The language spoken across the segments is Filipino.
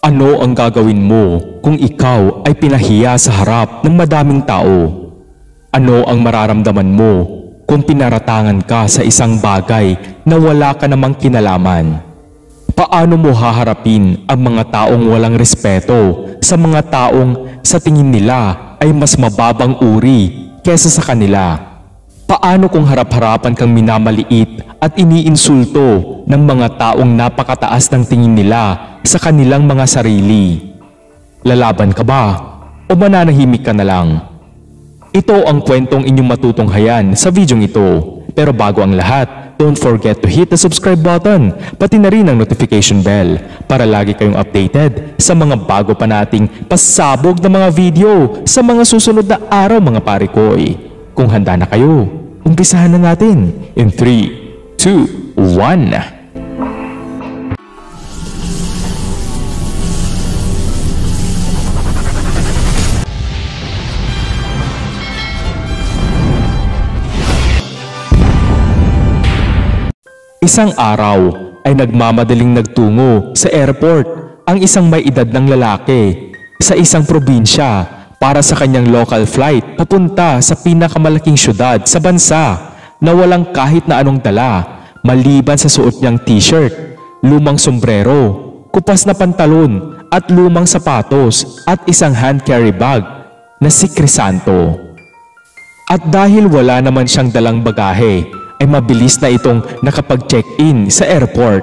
Ano ang gagawin mo kung ikaw ay pinahiya sa harap ng madaming tao? Ano ang mararamdaman mo kung pinaratangan ka sa isang bagay na wala ka namang kinalaman? Paano mo haharapin ang mga taong walang respeto sa mga taong sa tingin nila ay mas mababang uri kesa sa kanila? Paano kung harap-harapan kang minamaliit at iniinsulto ng mga taong napakataas ng tingin nila sa kanilang mga sarili? Lalaban ka ba o mananahimik ka na lang? Ito ang kwentong inyong matutunghayan sa videong ito. Pero bago ang lahat, don't forget to hit the subscribe button, pati na rin ang notification bell para lagi kayong updated sa mga bago pa nating pasabog na mga video sa mga susunod na araw mga parikoy. Kung handa na kayo, umpisahan na natin in 3, 2, 1. Isang araw ay nagmamadaling nagtungo sa airport ang isang may edad ng lalaki sa isang probinsya para sa kanyang local flight papunta sa pinakamalaking syudad sa bansa na walang kahit na anong dala maliban sa suot niyang t-shirt, lumang sombrero, kupas na pantalon at lumang sapatos at isang hand carry bag na si Crisanto. At dahil wala naman siyang dalang bagahe, ay mabilis na itong nakapag-check-in sa airport.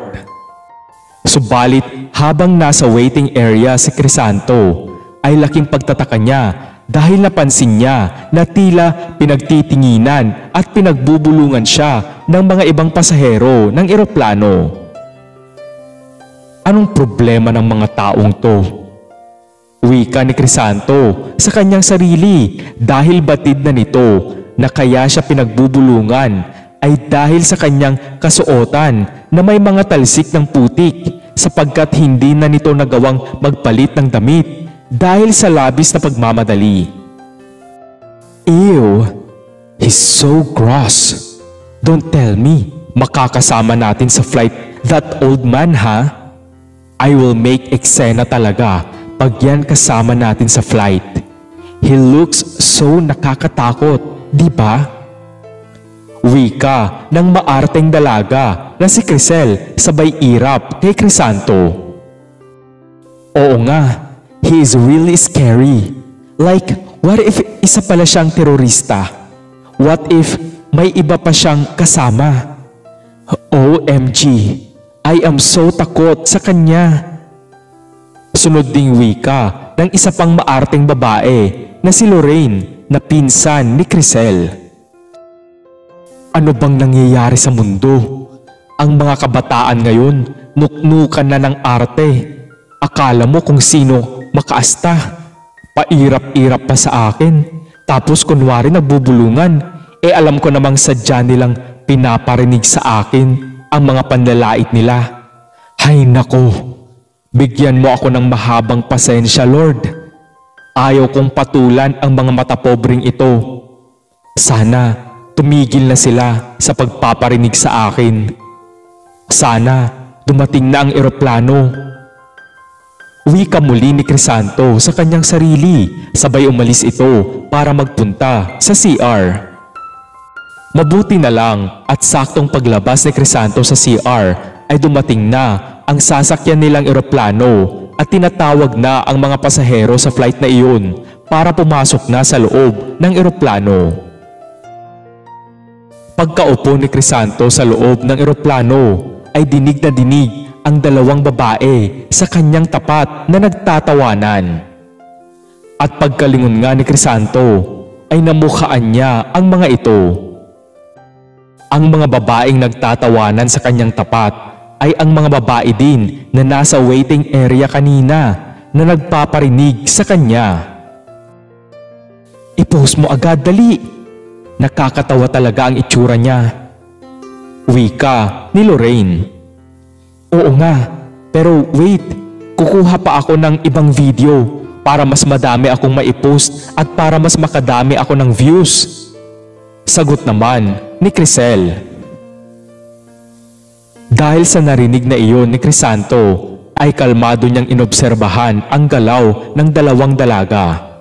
Subalit habang nasa waiting area si Crisanto, ay laking pagtataka niya dahil napansin niya na tila pinagtitinginan at pinagbubulungan siya ng mga ibang pasahero ng eroplano. Anong problema ng mga taong to? Wika ni Crisanto sa kanyang sarili dahil batid na nito na kaya siya pinagbubulungan ay dahil sa kanyang kasuotan na may mga talsik ng putik sapagkat hindi na nito nagawang magpalit ng damit dahil sa labis na pagmamadali. Ew! He's so gross! Don't tell me makakasama natin sa flight that old man, ha? I will make eksena talaga pag yan kasama natin sa flight. He looks so nakakatakot, di ba? Wika ng maarteng dalaga na si Crisel sabay irap kay Crisanto. Oo nga, he is really scary. Like, what if isa pala siyang terorista? What if may iba pa siyang kasama? OMG, I am so takot sa kanya. Sunod ding wika ng isa pang maarteng babae na si Lorraine na pinsan ni Crisel. Ano bang nangyayari sa mundo? Ang mga kabataan ngayon, nuknukan na ng arte. Akala mo kung sino makaasta. Pairap-irap pa sa akin. Tapos kunwari nagbubulungan. Alam ko namang sadya nilang pinaparinig sa akin ang mga panlalait nila. Hay nako, bigyan mo ako ng mahabang pasensya, Lord. Ayaw kong patulan ang mga matapobreng ito. Sana tumigil na sila sa pagpaparinig sa akin. Sana dumating na ang eroplano. Wika muli ni Crisanto sa kanyang sarili, sabay umalis ito para magpunta sa CR. Mabuti na lang at saktong paglabas ni Crisanto sa CR ay dumating na ang sasakyan nilang eroplano at tinatawag na ang mga pasahero sa flight na iyon para pumasok na sa loob ng eroplano. Pagkaupo ni Crisanto sa loob ng eroplano ay dinig na dinig ang dalawang babae sa kanyang tapat na nagtatawanan. At pagkalingon nga ni Crisanto ay namukhaan niya ang mga ito. Ang mga babaeng nagtatawanan sa kanyang tapat ay ang mga babae din na nasa waiting area kanina na nagpaparinig sa kanya. I-post mo agad, dali! Nakakatawa talaga ang itsura niya. Wika ni Lorraine. Oo nga, pero wait, kukuha pa ako ng ibang video para mas madami akong maipost at para mas makadami ako ng views. Sagot naman ni Crisel. Dahil sa narinig na iyon ni Crisanto, ay kalmado niyang inobserbahan ang galaw ng dalawang dalaga.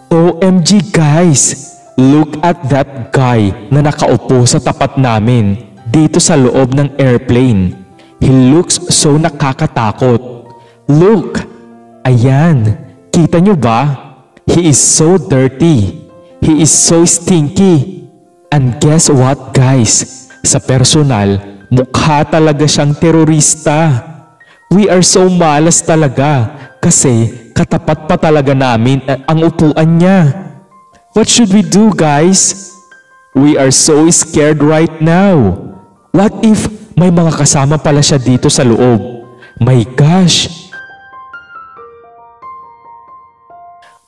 OMG guys! Look at that guy na nakaupo sa tapat namin dito sa loob ng airplane. He looks so nakakatakot. Look! Ayan! Kita niyo ba? He is so dirty. He is so stinky. And guess what guys? Sa personal, mukha talaga siyang terorista. We are so malas talaga kasi katapat pa talaga namin ang upuan niya. What should we do guys? We are so scared right now. What if may mga kasama pala siya dito sa loob? My gosh!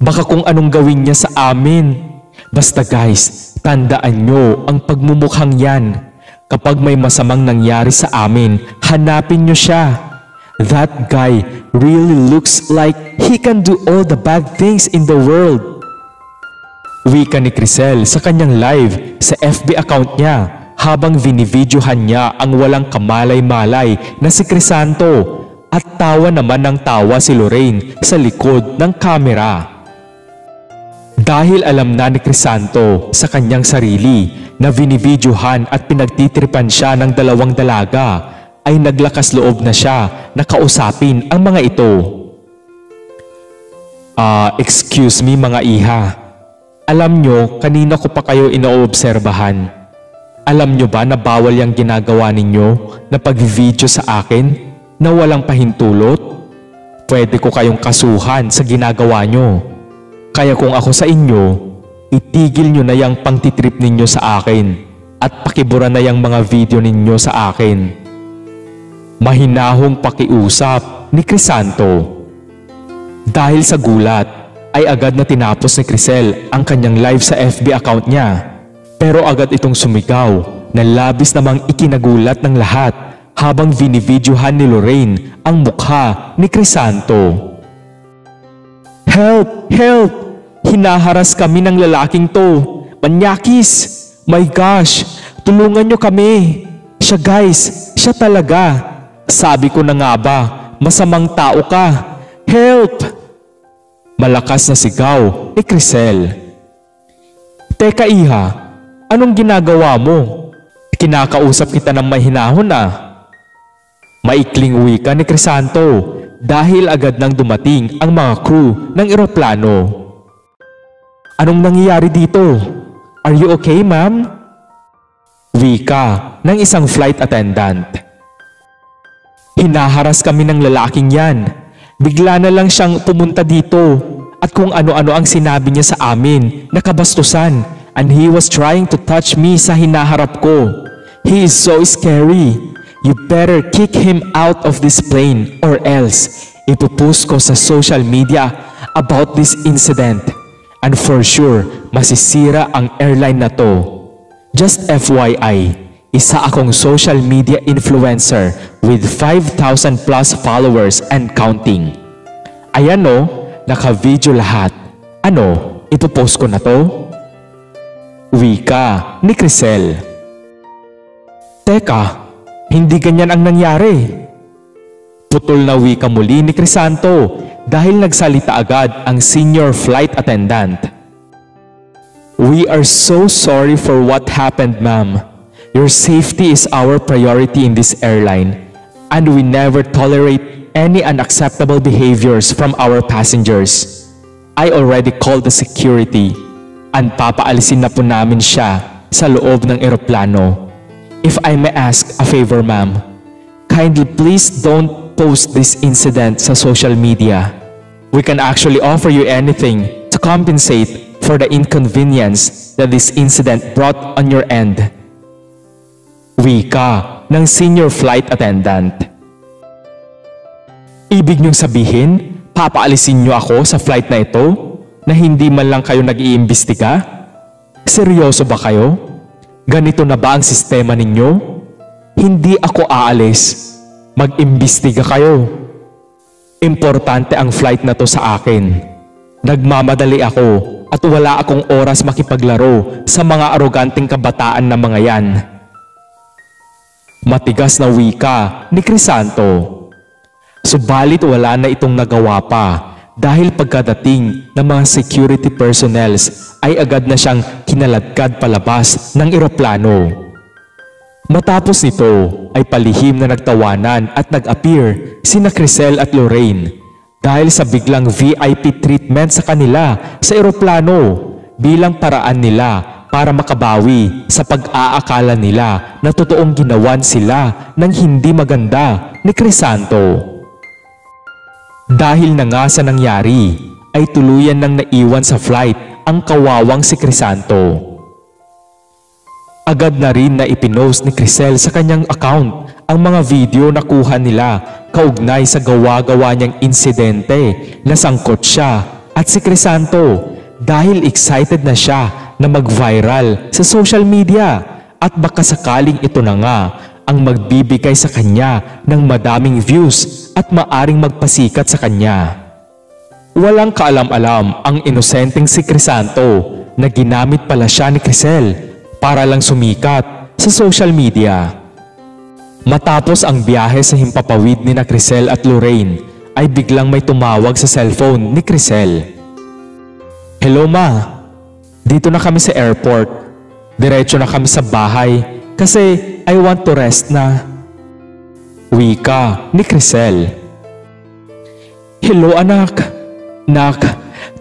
Baka kung anong gawin niya sa amin. Basta guys, tandaan nyo ang pagmumukhang yan. Kapag may masamang nangyari sa amin, hanapin nyo siya. That guy really looks like he can do all the bad things in the world. Wika ni Crisel sa kanyang live sa FB account niya habang vinividyohan niya ang walang kamalay-malay na si Crisanto at tawa naman ng tawa si Lorraine sa likod ng kamera. Dahil alam na ni Crisanto sa kanyang sarili na vinividyohan at pinagtitripan siya ng dalawang dalaga, ay naglakas loob na siya na kausapin ang mga ito. Excuse me mga iha. Alam nyo, kanina ko pa kayo inoobserbahan. Alam nyo ba na bawal yung ginagawa ninyo na pag-video sa akin na walang pahintulot? Pwede ko kayong kasuhan sa ginagawa nyo. Kaya kung ako sa inyo, itigil nyo na yung pangtitrip ninyo sa akin at pakibura na yung mga video ninyo sa akin. Mahinahong pakiusap ni Crisanto. Dahil sa gulat, ay agad na tinapos ni Crisel ang kanyang live sa FB account niya. Pero agad itong sumigaw na labis namang ikinagulat ng lahat habang vinividyohan ni Lorraine ang mukha ni Crisanto. Help! Help! Hinaharas kami ng lalaking to. Manyakis! My gosh! Tulungan nyo kami! Siya guys! Siya talaga! Sabi ko na nga ba, masamang tao ka! Help! Malakas na sigaw ni Crisel. Teka iha, anong ginagawa mo? Kinakausap kita ng mahinahon na. Maikling wika ni Crisanto dahil agad nang dumating ang mga crew ng eroplano. Anong nangyayari dito? Are you okay ma'am? Wika ng isang flight attendant. Hinaharas kami ng lalaking yan. Bigla na lang siyang pumunta dito at kung ano-ano ang sinabi niya sa amin na kabastusan, and he was trying to touch me sa hinaharap ko. He is so scary. You better kick him out of this plane or else ipupost ko sa social media about this incident and for sure masisira ang airline na to. Just FYI, isa akong social media influencer with 5,000 plus followers and counting. Ayan o, naka-video lahat. Ano, ipopost ko na to? Wika ni Crisel. Teka, hindi ganyan ang nangyari. Putol na wika muli ni Crisanto dahil nagsalita agad ang senior flight attendant. We are so sorry for what happened, ma'am. Your safety is our priority in this airline, and we never tolerate any unacceptable behaviors from our passengers. I already called the security, and papaalisin na po namin siya sa loob ng eroplano. If I may ask a favor, ma'am, kindly please don't post this incident sa social media. We can actually offer you anything to compensate for the inconvenience that this incident brought on your end. Wika ng senior flight attendant. Ibig niyong sabihin, papaalisin niyo ako sa flight na ito na hindi man lang kayo nag-iimbestiga? Seryoso ba kayo? Ganito na ba ang sistema ninyo? Hindi ako aalis. Mag-imbestiga kayo. Importante ang flight na to sa akin. Nagmamadali ako at wala akong oras makipaglaro sa mga aroganteng kabataan na mga yan. Matigas na wika ni Crisanto. Subalit wala na itong nagawa pa dahil pagkadating ng mga security personnels ay agad na siyang kinaladkad palabas ng eroplano. Matapos nito ay palihim na nagtawanan at nag-appear sina Crisel at Lorraine dahil sa biglang VIP treatment sa kanila sa eroplano bilang paraan nila para makabawi sa pag-aakala nila na totoong ginawan sila ng hindi maganda ni Crisanto. Dahil na nga sa nangyari ay tuluyan nang naiwan sa flight ang kawawang si Crisanto. Agad na rin na ipinost ni Crisel sa kanyang account ang mga video na kuha nila kaugnay sa gawa-gawa niyang insidente na sangkot siya at si Crisanto dahil excited na siya na mag-viral sa social media at baka sakaling ito na nga ang magbibigay sa kanya ng madaming views at maaring magpasikat sa kanya. Walang kaalam-alam ang inosenteng si Crisanto na ginamit pala siya ni Crisel para lang sumikat sa social media. Matapos ang biyahe sa himpapawid ni na Crisel at Lorraine ay biglang may tumawag sa cellphone ni Crisel. "Hello ma, dito na kami sa airport. Diretso na kami sa bahay kasi I want to rest na." Wika ni Crisel. "Hello anak. Nak,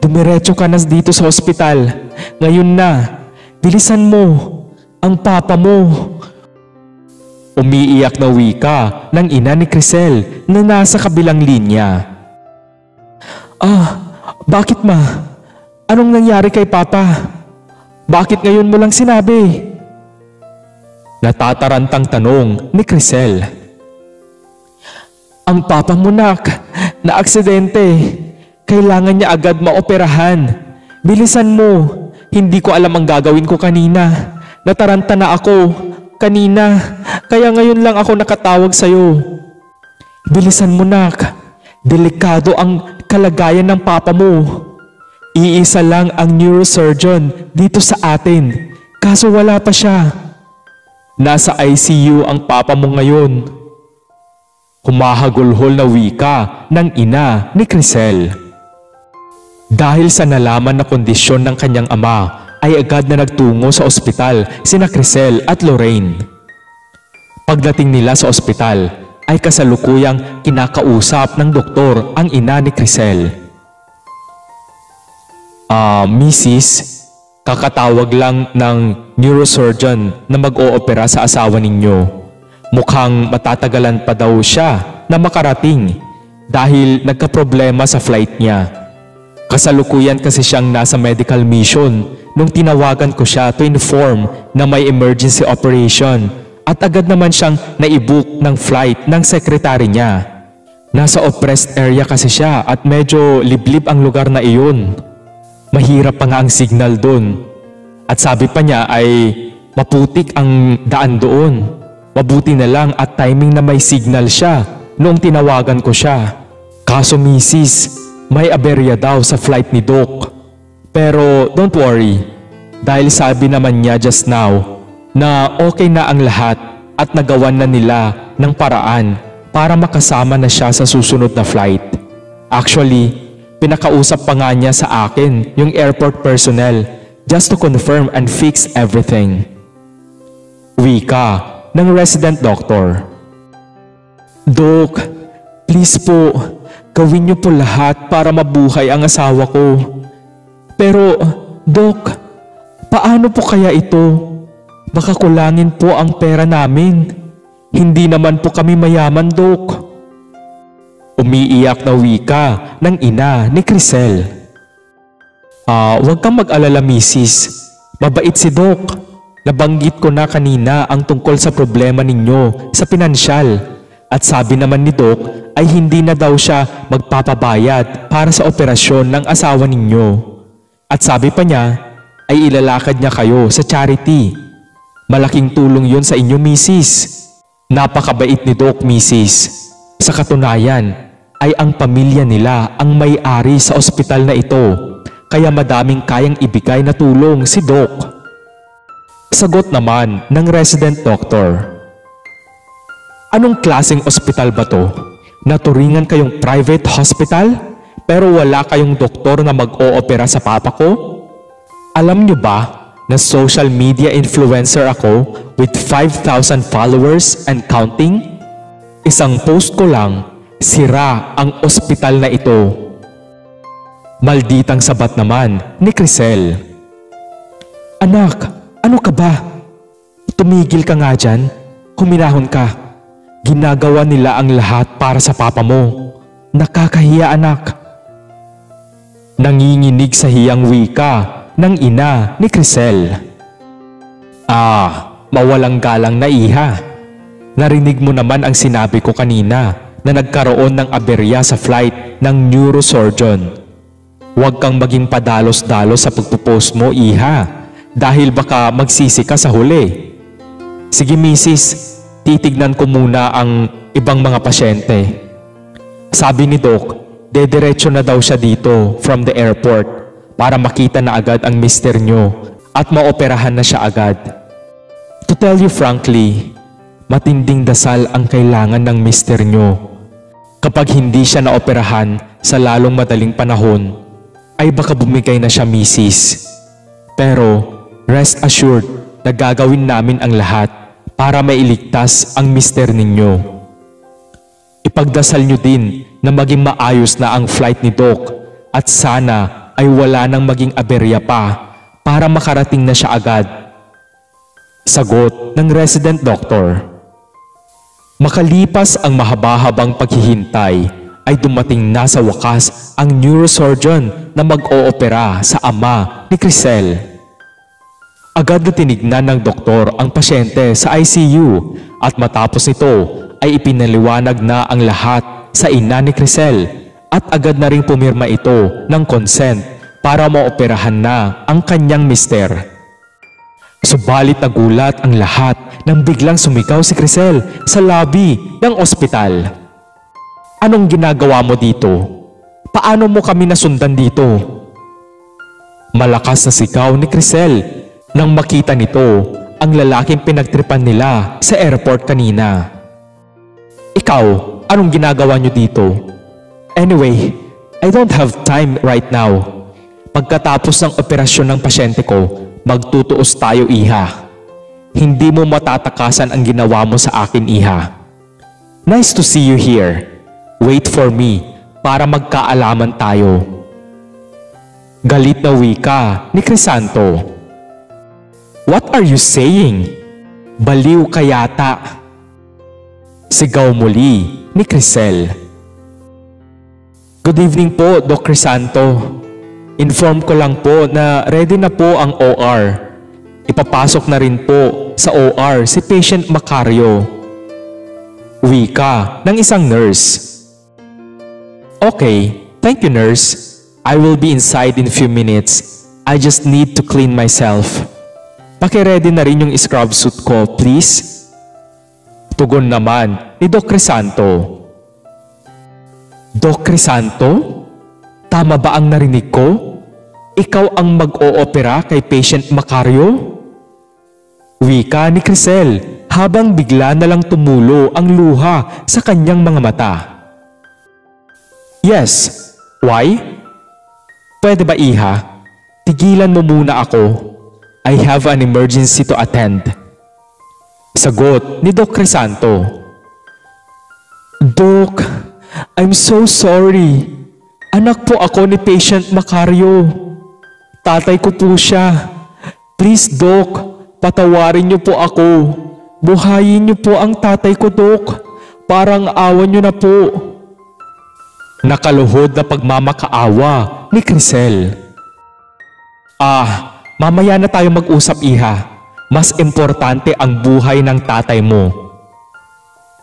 dumiretso ka na dito sa ospital. Ngayon na. Bilisan mo. Ang papa mo." Umiiyak na wika ng ina ni Crisel na nasa kabilang linya. Bakit ma? Anong nangyari kay papa? Bakit ngayon mo lang sinabi?" Natatarantang tanong ni Crisel. "Ang papa mo nak, na aksidente. Kailangan niya agad maoperahan. Bilisan mo. Hindi ko alam ang gagawin ko kanina. Nataranta na ako kanina, kaya ngayon lang ako nakatawag sa'yo. Bilisan mo nak. Delikado ang kalagayan ng papa mo. Iisa lang ang neurosurgeon dito sa atin, kaso wala pa siya. Nasa ICU ang papa mo ngayon." Humahagulhol na wika ng ina ni Crisel. Dahil sa nalaman na kondisyon ng kanyang ama ay agad na nagtungo sa ospital sina Crisel at Lorraine. Pagdating nila sa ospital ay kasalukuyang kinakausap ng doktor ang ina ni Crisel. Mrs., kakatawag lang ng neurosurgeon na mag-oopera sa asawa ninyo. Mukhang matatagalan pa daw siya na makarating dahil nagkaproblema sa flight niya. Kasalukuyan kasi siyang nasa medical mission nung tinawagan ko siya to inform na may emergency operation at agad naman siyang naibook ng flight ng sekretary niya. Nasa oppressed area kasi siya at medyo liblib ang lugar na iyon. Mahirap pa nga ang signal doon. At sabi pa niya ay maputik ang daan doon. Mabuti na lang at timing na may signal siya noong tinawagan ko siya. Kaso misis, may aberya daw sa flight ni Doc. Pero don't worry, dahil sabi naman niya just now na okay na ang lahat at nagawan na nila ng paraan para makasama na siya sa susunod na flight. Actually, pinakausap pa nga niya sa akin yung airport personnel just to confirm and fix everything. Wika ng resident doctor. Doc, please po, gawin niyo po lahat para mabuhay ang asawa ko. Pero, Doc, paano po kaya ito? Baka kulangin po ang pera namin. Hindi naman po kami mayaman, Doc. Umiiyak na wika ng ina ni Crisel. Huwag kang mag-alala, misis. Mabait si Doc. Nabanggit ko na kanina ang tungkol sa problema ninyo sa pinansyal. At sabi naman ni Doc ay hindi na daw siya magpapabayad para sa operasyon ng asawa ninyo. At sabi pa niya ay ilalakad niya kayo sa charity. Malaking tulong yun sa inyo, misis. Napakabait ni Doc, misis. Sa katunayan ay ang pamilya nila ang may-ari sa ospital na ito, kaya madaming kayang ibigay na tulong si Doc. Sagot naman ng resident doctor. Anong klaseng ospital ba to? Naturingan kayong private hospital pero wala kayong doktor na mag-oopera sa papa ko? Alam niyo ba na social media influencer ako with 5,000 followers and counting? Isang post ko lang, sira ang ospital na ito. Malditang sabat naman ni Crisel. Anak, ano ka ba? Tumigil ka nga dyan. Huminahon ka. Ginagawa nila ang lahat para sa papa mo. Nakakahiya, anak. Nanginginig sa hiyang wika ng ina ni Crisel. Mawalang galang na iha. Narinig mo naman ang sinabi ko kanina na nagkaroon ng aberya sa flight ng neurosurgeon. Huwag kang maging padalos-dalos sa pagpupost mo, iha, dahil baka magsisi ka sa huli. Sige misis, titignan ko muna ang ibang mga pasyente. Sabi ni Doc, dediretso na daw siya dito from the airport para makita na agad ang mister nyo at maoperahan na siya agad. To tell you frankly, matinding dasal ang kailangan ng mister nyo. Kapag hindi siya naoperahan sa lalong madaling panahon, ay baka bumigay na siya misis. Pero rest assured na gagawin namin ang lahat para mailigtas ang mister ninyo. Ipagdasal nyo din na maging maayos na ang flight ni Doc at sana ay wala nang maging aberya pa para makarating na siya agad. Sagot ng resident doctor. Makalipas ang mahaba-habang paghihintay, ay dumating na sa wakas ang neurosurgeon na mag-oopera sa ama ni Crisel. Agad na tinignan ng doktor ang pasyente sa ICU at matapos nito ay ipinaliwanag na ang lahat sa ina ni Crisel at agad na ring pumirma ito ng consent para maoperahan na ang kanyang mister. Subalit nagulat ang lahat nang biglang sumigaw si Crisel sa lobby ng ospital. Anong ginagawa mo dito? Paano mo kami nasundan dito? Malakas na sigaw ni Crisel nang makita nito ang lalaking pinagtripan nila sa airport kanina. Ikaw, anong ginagawa niyo dito? Anyway, I don't have time right now. Pagkatapos ng operasyon ng pasyente ko, magtutuos tayo, iha. Hindi mo matatakasan ang ginawa mo sa akin, iha. Nice to see you here. Wait for me para magkaalaman tayo. Galit na wika ni Crisanto. What are you saying? Baliw ka yata. Sigaw muli ni Crisel. Good evening po, Doc Crisanto. Inform ko lang po na ready na po ang OR. Ipapasok na rin po sa OR si patient Macario. Wika ng isang nurse. Okay, thank you nurse. I will be inside in a few minutes. I just need to clean myself. Paki-ready na rin yung scrub suit ko, please. Tugon naman ni Doc Crisanto. Doc Crisanto? Tama ba ang narinig ko? Ikaw ang mag-oopera kay patient Macario? Wika ni Crisel habang bigla na lang tumulo ang luha sa kanyang mga mata. Yes. Why? Pwede ba, iha? Tigilan mo muna ako. I have an emergency to attend. Sagot ni Doc Crisanto. Doc, I'm so sorry. Anak po ako ni patient Macario. Tatay ko po siya. Please, Doc, patawarin niyo po ako. Buhayin niyo po ang tatay ko, Doc. Parang awa niyo na po. Nakaluhod na pagmamakaawa ni Crisel. Mamaya na tayo mag-usap, iha. Mas importante ang buhay ng tatay mo.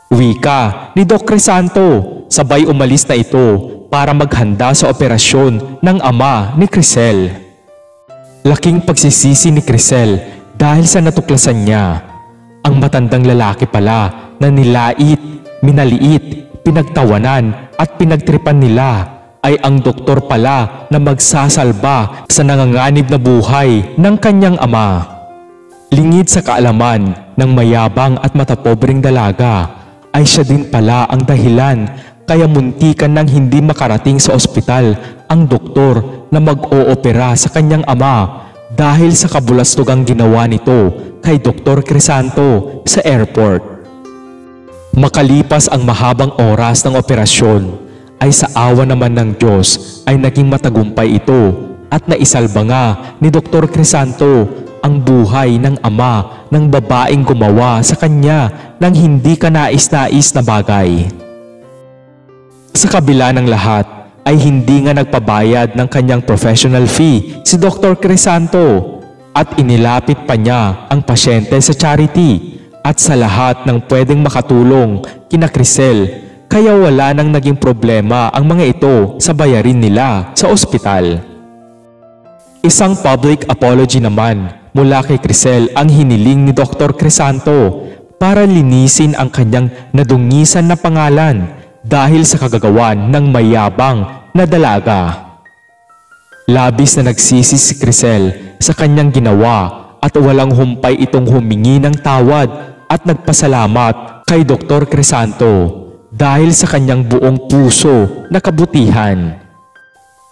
Wika ni Doc Crisanto, sabay umalis na ito para maghanda sa operasyon ng ama ni Crisel. Laking pagsisisi ni Crisel dahil sa natuklasan niya. Ang matandang lalaki pala na nilait, minaliit, pinagtawanan at pinagtripan nila ay ang doktor pala na magsasalba sa nanganganib na buhay ng kanyang ama. Lingid sa kaalaman ng mayabang at matapobreng dalaga ay siya din pala ang dahilan kaya muntikan nang hindi makarating sa ospital ang doktor na mag-oopera sa kanyang ama dahil sa kabulastugang ginawa nito kay Dr. Crisanto sa airport. Makalipas ang mahabang oras ng operasyon ay sa awa naman ng Diyos ay naging matagumpay ito at naisalba nga ni Dr. Crisanto ang buhay ng ama ng babaeng gumawa sa kanya ng hindi kanais-nais na bagay. Sa kabila ng lahat ay hindi nga nagpabayad ng kanyang professional fee si Dr. Crisanto at inilapit pa niya ang pasyente sa charity at sa lahat ng pwedeng makatulong kina Crisel, kaya wala nang naging problema ang mga ito sa bayarin nila sa ospital. Isang public apology naman mula kay Crisel ang hiniling ni Dr. Crisanto para linisin ang kanyang nadungisan na pangalan dahil sa kagagawan ng mayabang na dalaga. Labis na nagsisi si Crisel sa kanyang ginawa at walang humpay itong humingi ng tawad at nagpasalamat kay Dr. Crisanto dahil sa kanyang buong puso na kabutihan.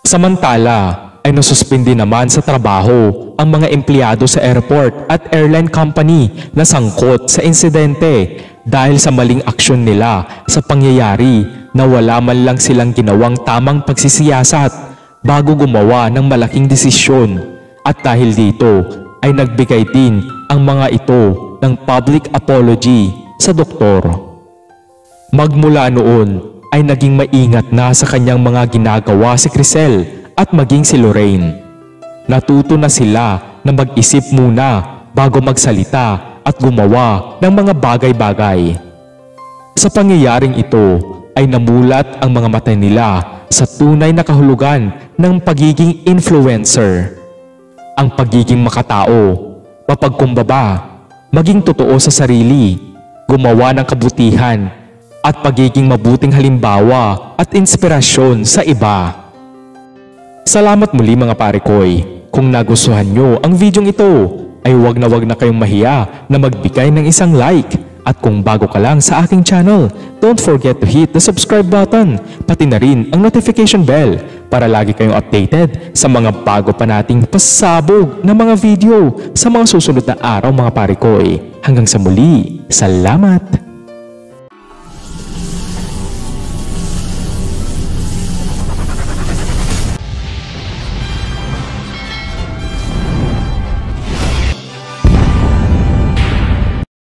Samantala ay nasuspindi naman sa trabaho ang mga empleyado sa airport at airline company na sangkot sa insidente dahil sa maling aksyon nila sa pangyayari na wala man lang silang ginawang tamang pagsisiyasat bago gumawa ng malaking desisyon, at dahil dito ay nagbigay din ang mga ito ng public apology sa doktor. Magmula noon ay naging maingat na sa kanyang mga ginagawa si Crisel at maging si Lorraine. Natuto na sila na mag-isip muna bago magsalita at gumawa ng mga bagay-bagay. Sa pangyayaring ito ay namulat ang mga mata nila sa tunay na kahulugan ng pagiging influencer. Ang pagiging makatao, mapagkumbaba, maging totoo sa sarili, gumawa ng kabutihan, at pagiging mabuting halimbawa at inspirasyon sa iba. Salamat muli mga parekoy. Kung nagustuhan nyo ang videong ito, ay wag na kayong mahiya na magbigay ng isang like. At kung bago ka lang sa aking channel, don't forget to hit the subscribe button, pati na rin ang notification bell para lagi kayong updated sa mga bago pa nating pasabog na mga video sa mga susunod na araw mga parekoy. Hanggang sa muli, salamat!